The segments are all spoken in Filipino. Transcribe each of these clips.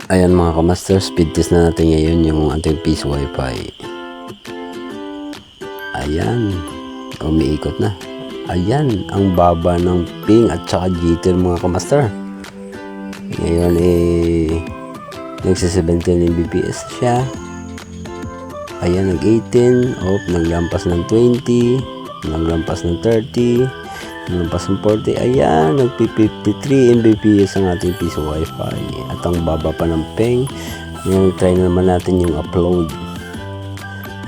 Ayan mga kamaster, speed test na natin ngayon yung ating piso wifi. Ayan, umiikot na. Ayan, ang baba ng ping at saka jitter mga kamaster. Ngayon nagsa 17 Mbps siya. Ayan, nag-18, naglampas ng 20, naglampas ng 30, naglampas ng 40. Ayan, nagpi-53 Mbps ang ating piso wifi. At ang baba pa ng ping. Ngayon, try na naman natin yung upload.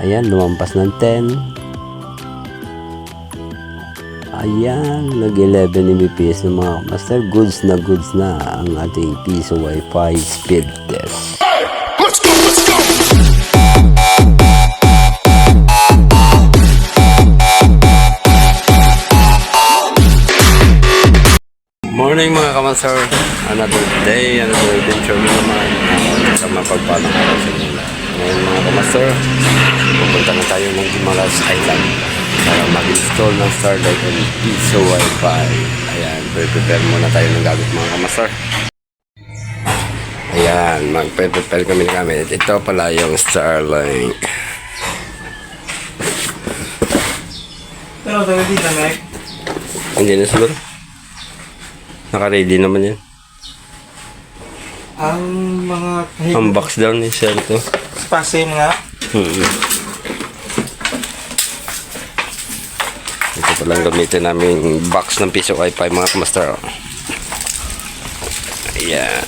Ayan, lumampas ng 10. Ayan, nag-11 Mbps ng mga master. Goods na ang ating piso wifi speed test. Let's go, let's go! Morning mga kamaster. Another day, another adventure na naman. Sa mapagpalang araw sa inyo. Ngayon mga kamaster, pupunta na tayo ng Guimaras Island para mag-install ng Starlight and piso wifi. Ayan, prepare muna tayo ng gamit mga kamaster. Ayan, mag-prepare kami ng gamit. Ito pala yung Starlink. Pero ready na, Mike. Hindi na siguro. Naka-ready naman yan. Ang mga Ang box down ni Sir to. spasim nga. Ito palang gamitin namin box ng piso wifi mga kamaster. Ayan.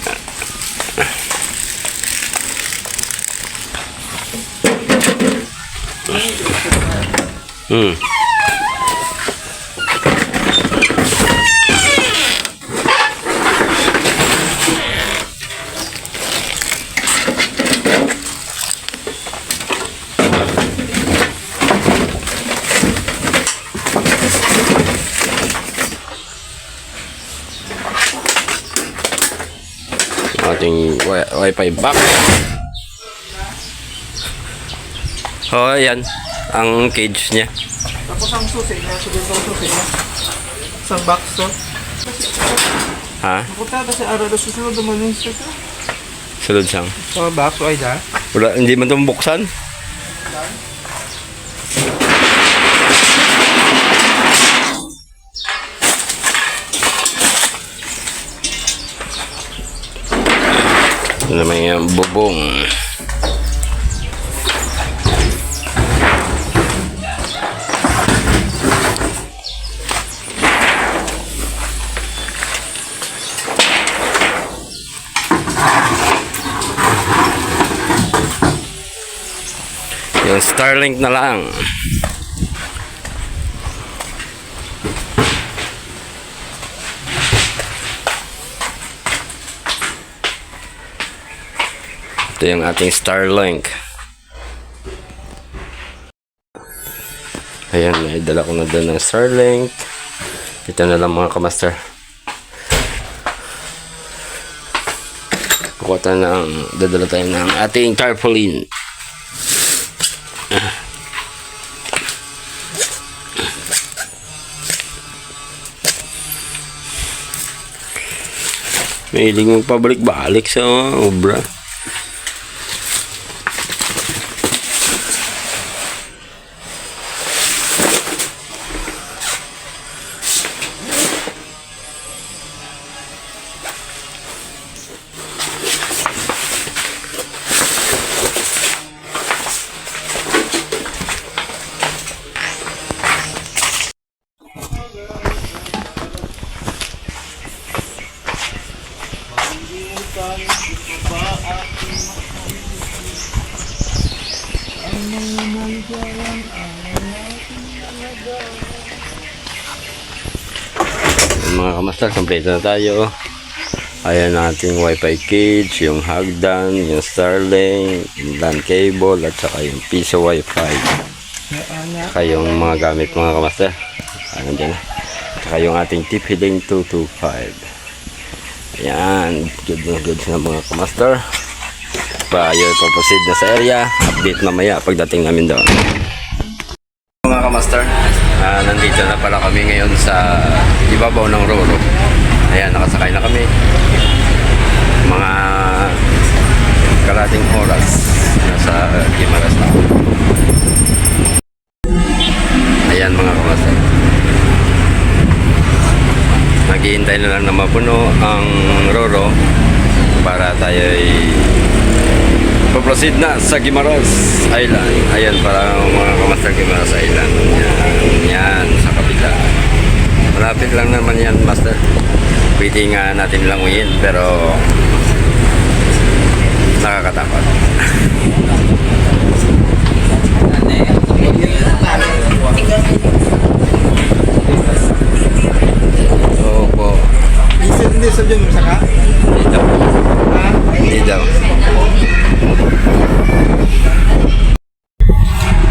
Ating wifi box. Oh, ayan. Ang cage niya. Tapos ang susi niya, siguro ang susi niya. Isang box to. Ha? Napunta ba si Ara na susunod naman yung set to? Sulod siyang. Sa box, o ay da? Wala, hindi man itong buksan. Ito naman yung bubong. Yung Starlink na lang. Ito yung ating Starlink. Ayan, dala ko na doon ng Starlink. Ito na lang mga kamaster. Dadala tayo ng ating tarpaulin. Mahilig mong pabalik-balik sa obra. Mga kamaster, kompleto na tayo. Ayan nating wifi cage, yung hagdan, yung Starlink, yung LAN cable, at saka yung piso wifi. Saka yung mga gamit mga kamaster. Ayan dyan. Saka yung ating TP-Link 225. Ayan, good na mga kamaster. Tayo proceed na sa area. Update mamaya pagdating namin doon. Mga kamaster, nandito na pala kami ngayon sa ibabaw ng Roro. Ayan, nakasakay na kami. Mga hinihintay na lang na mapuno ang Roro para tayo ay proceed na sa Guimaras Island. Ayan, para mga kamaster, Guimaras Island. Yan, sa kabila. Malapit lang naman yan, master. Pwede nga natin languyin, pero nakakatakot. Opo. Hindi sa dyan mo saka? Dito. Ha? Dito.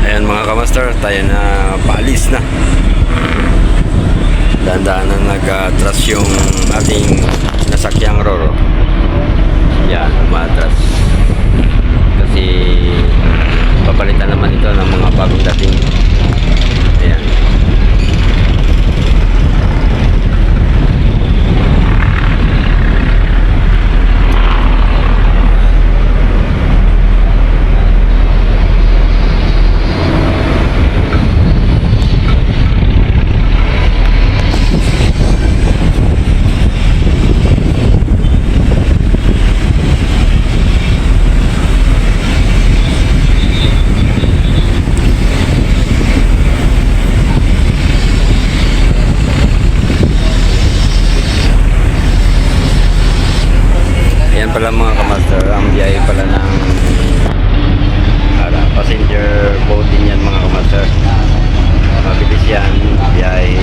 Ayan mga kamaster, tayo na paalis na. Dahan-dahan na nag-atras yung ating nasakyang Roro. Yan, umatras. Kasi papalitan naman ito ng mga bagong dating. Ayan. Ayan pala mga kamaster, ang biyahe pala ng passenger boat din yan mga kamaster. Mabilis yan, biyahe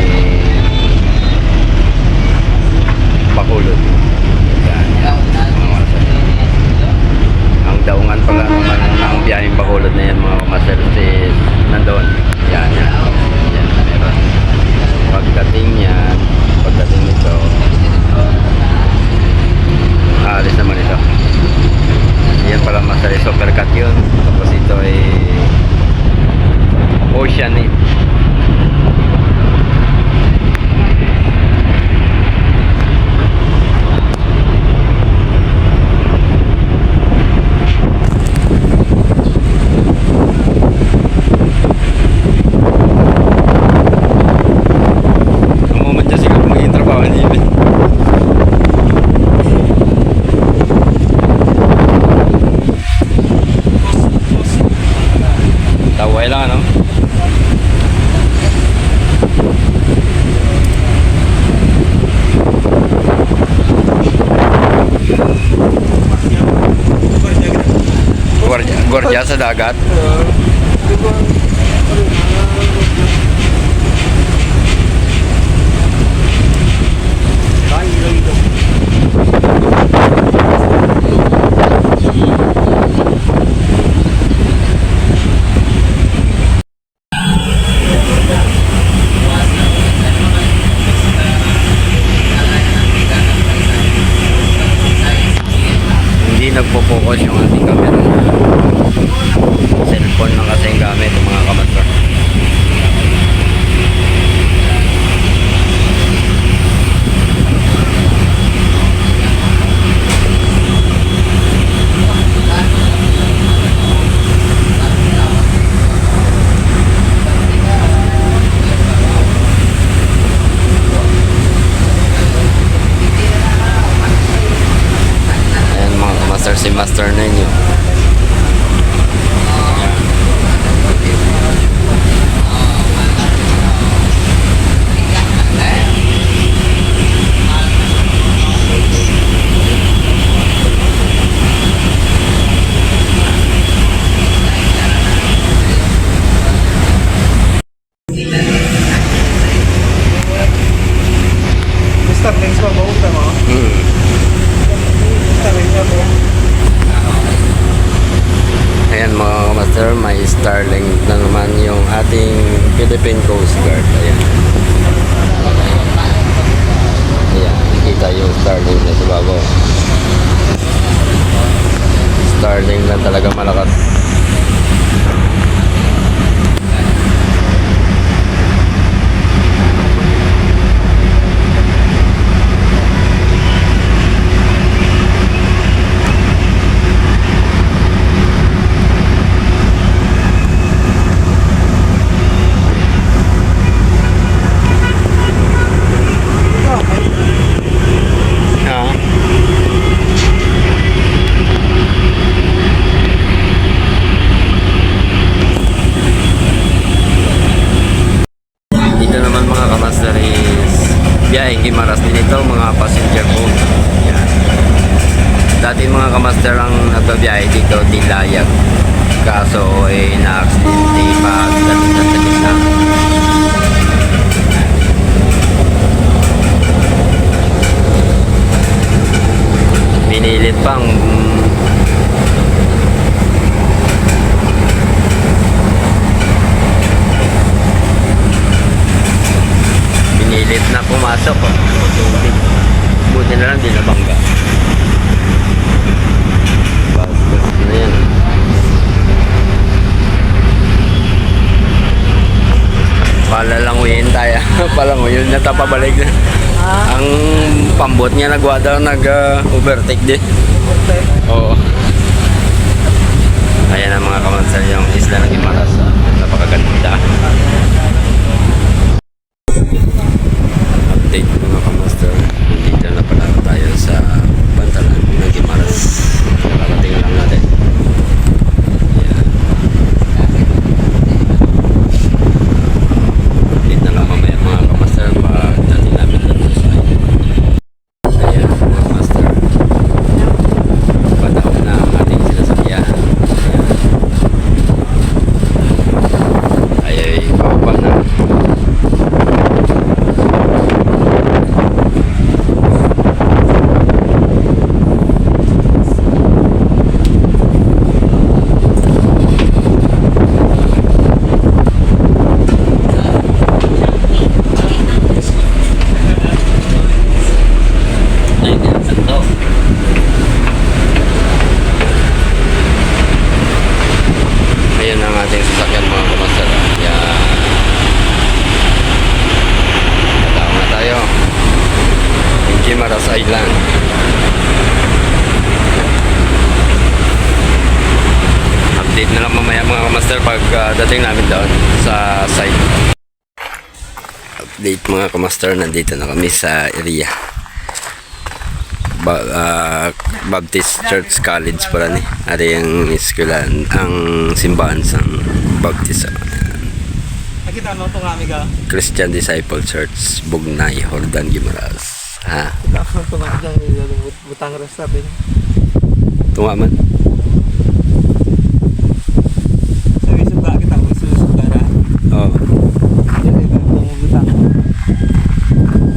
Bacolod. Yan, mga kamaster. Ang daungan pala naman ng biyaheng Bacolod na yan mga kamaster is nandoon. Yan, yan. Yan, meron. Pagdating nito, alis naman ito. Yan pala masari supercut yun. Tapos ito ay Ocean eh. Ang moment dyan siguro maging trabaho hindi ba? Taway lang ano? Gwardiya sa dagat. Hindi nagpo-focus yung ating camera. Cellphone lang kasi yung gamit ng mga kamaster. Ayan mga kamaster, si Master ninyo. Mr. Links ba mo? Tama? Mr. Links ba mo? Ayan mga kamaster, may Starlink na naman yung ating Philippine Coast Guard. Ayan. Ayan, nakita yung Starlink na sa bago. Starlink lang talaga malakas. mga kamaster ang nagbabiyahe dito, Dilayag. Kaso na-accidente pagdating na sa gitna. Pinilit pang na pumasok. Buti na lang, di nabangga. Bastos na yan. Palalanguyin tayo. Palanguyin na tapabalik na. Ang pambot niya nagwa daw nag-overtake din. Oo. Ayan ang mga kamansal yung isla ng Guimaras. Napakaganda. Update mga kamaster. Nandito na pala tayo sa Bantalan ng Guimaras. Parating lang natin. Ayan. Update na lang mamaya mga kamaster pagdating namin doon sa site. Ayan mga kamaster. Padaw na ang ating sinasakyan. Ayan. Ay pababa na. Ayan ang ating sasakyan mga kamaster. Ayan. Tatawa na tayo. Yung Guimaras Island. Update na lang mamaya mga kamaster pag dating namin doon sa site. Update mga kamaster, nandito na kami sa area. Baptist Church College pala ni. Ada yung eskwelahan, ang simbahan sa Baptist. Nakita mo ito kami ka? Christian Disciple Church, Bugnay, Hordan, Guimaras. Ha? Kita mo ito kami dyan, butang restaurant. Tunga man? Sabi suka kita, suka na. Oo. Yan ay butang.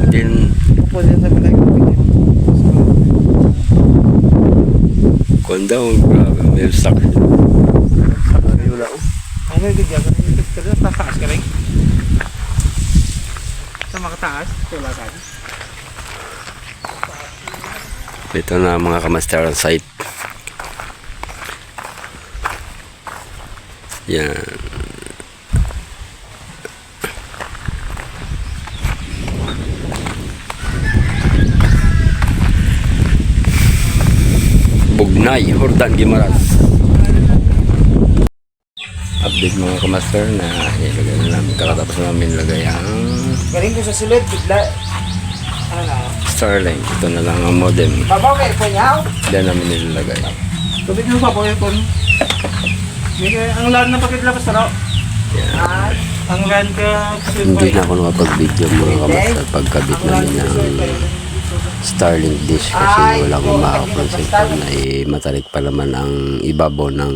Din, Upo dyan sa balay ko. kung daw, grabe, may stock. Ay, nagigyan ka rin. Tataas ka rin. Sa makataas, wala ka. Ito na mga kamaster on site. Yan. Bugnay, Hordan, Guimaras. Update mga kamaster na ilagay na namin. Kakatapos namin lagay ang Galing ko sa silid, bigla. Ano na? Starlink. Ito na lang ang modem. Babaw kayo po niyaw? Diyan namin nilalagay. Tubig mo pa po yun po. Ang lan na pakitlabas na raw. Yan. Ang lan ka. Hindi na ako nakapag-video mga kamaster pagkabit namin ng Starlink dish kasi wala akong makakuha sa cellphone na matarik pa naman ang ibabaw ng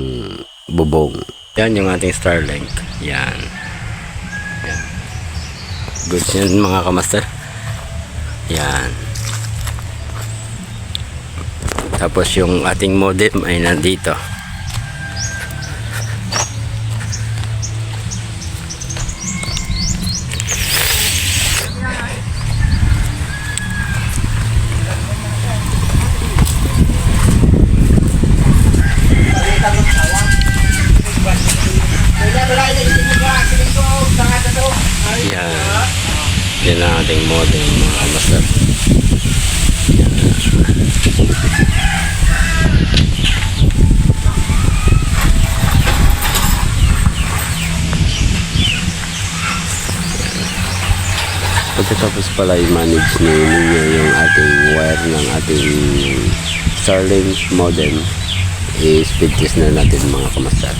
bubong. Yan yung ating Starlink. Yan. Yan. Goods yan mga kamaster. Yan. Tapos yung ating modem ay nandito. Yan. Yan ang ating modem mga kamaster. Pagkatapos pala i-manage ninyo yung ating wire ng ating Starlink modem, i-speed test na natin mga kamaster.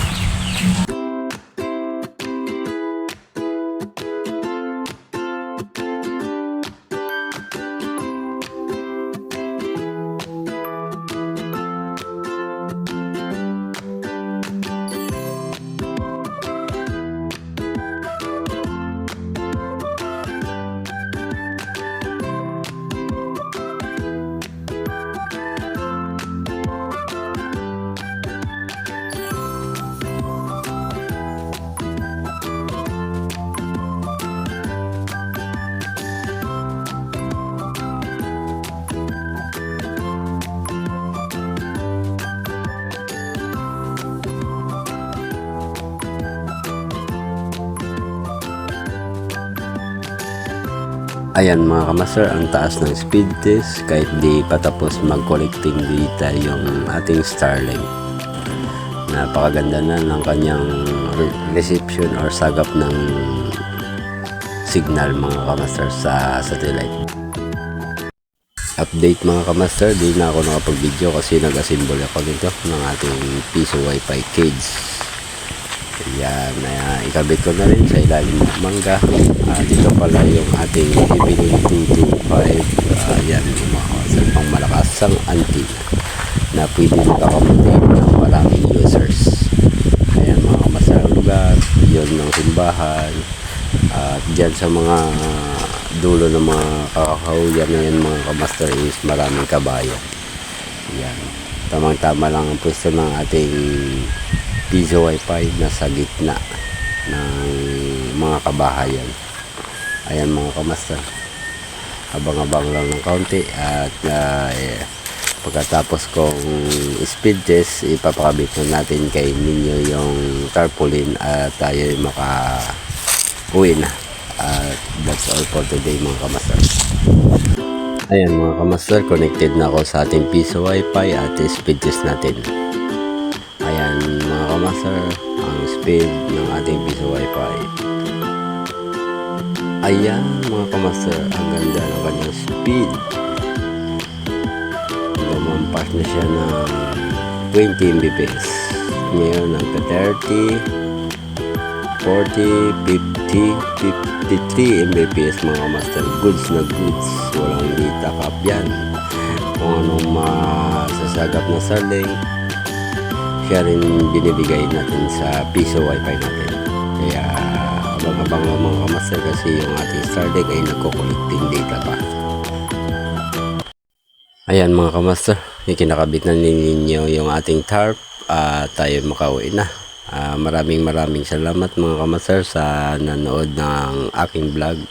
Ayan mga kamaster, ang taas ng speed test kahit di patapos mag-collecting data yung ating Starlink. Napakaganda na ng kanyang reception or sagap ng signal mga kamaster sa satellite. Update mga kamaster, di na ako nakapag-video kasi nag-assemble ako nito ng ating piso wifi cage. Ayan, ikabit ko na rin sa ilalim ng mangga. Dito pala yung ating Evelyn 225. Ayan, yung mga kamaster, pang malakasang antenna na pwede makakamontate ng maraming users. Ayan mga kamaster, ang lugar yun ng simbahan. At dyan sa mga dulo ng mga kakahuyan na yan mga kamaster is maraming kabayo. Ayan, tamang tama lang ang pwesto ng ating piso wifi nasa gitna ng mga kabahayan. Ayan mga kamaster, abang-abang lang ng kaunti at pagkatapos kong speed test ipapakabit na natin kay ninyo yung tarpaulin at tayo maka-uwi na. At that's all for today mga kamaster. Ayan mga kamaster, connected na ako sa ating piso wifi at speed test natin. Ayan mga kamaster, ang speed ng ating piso wifi. Ayan mga kamaster, ang ganda ng kanyang speed. Lumampas na siya ng 20 Mbps. Ngayon nagka 30, 40, 50, 53 Mbps mga kamaster. Goods na goods, walang data cap yan. Kung anong masasagap na Starlink, siya rin binibigay natin sa piso wifi natin. Kaya abang-abang lang mga kamaster kasi yung ating Starlink ay nagko-collecting data pa. Ayan mga kamaster, ikinakabit na ninyo yung ating tarp at tayo makauwi na. Maraming salamat mga kamaster sa nanood ng aking vlog.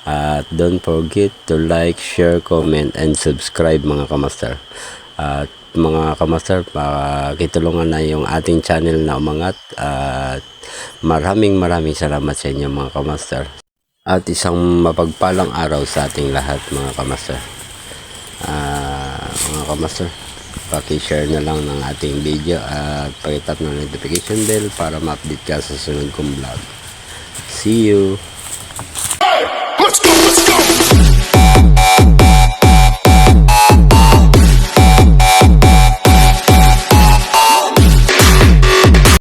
At don't forget to like, share, comment, and subscribe mga kamaster. At mga kamaster, pakitulungan na yung ating channel na umangat. At maraming salamat sa inyo mga kamaster. At isang mapagpalang araw sa ating lahat mga kamaster. Mga kamaster, paki-share na lang ng ating video at pakitap ng notification bell para ma-update ka sa sunod kong vlog. See you! Let's go, let's go!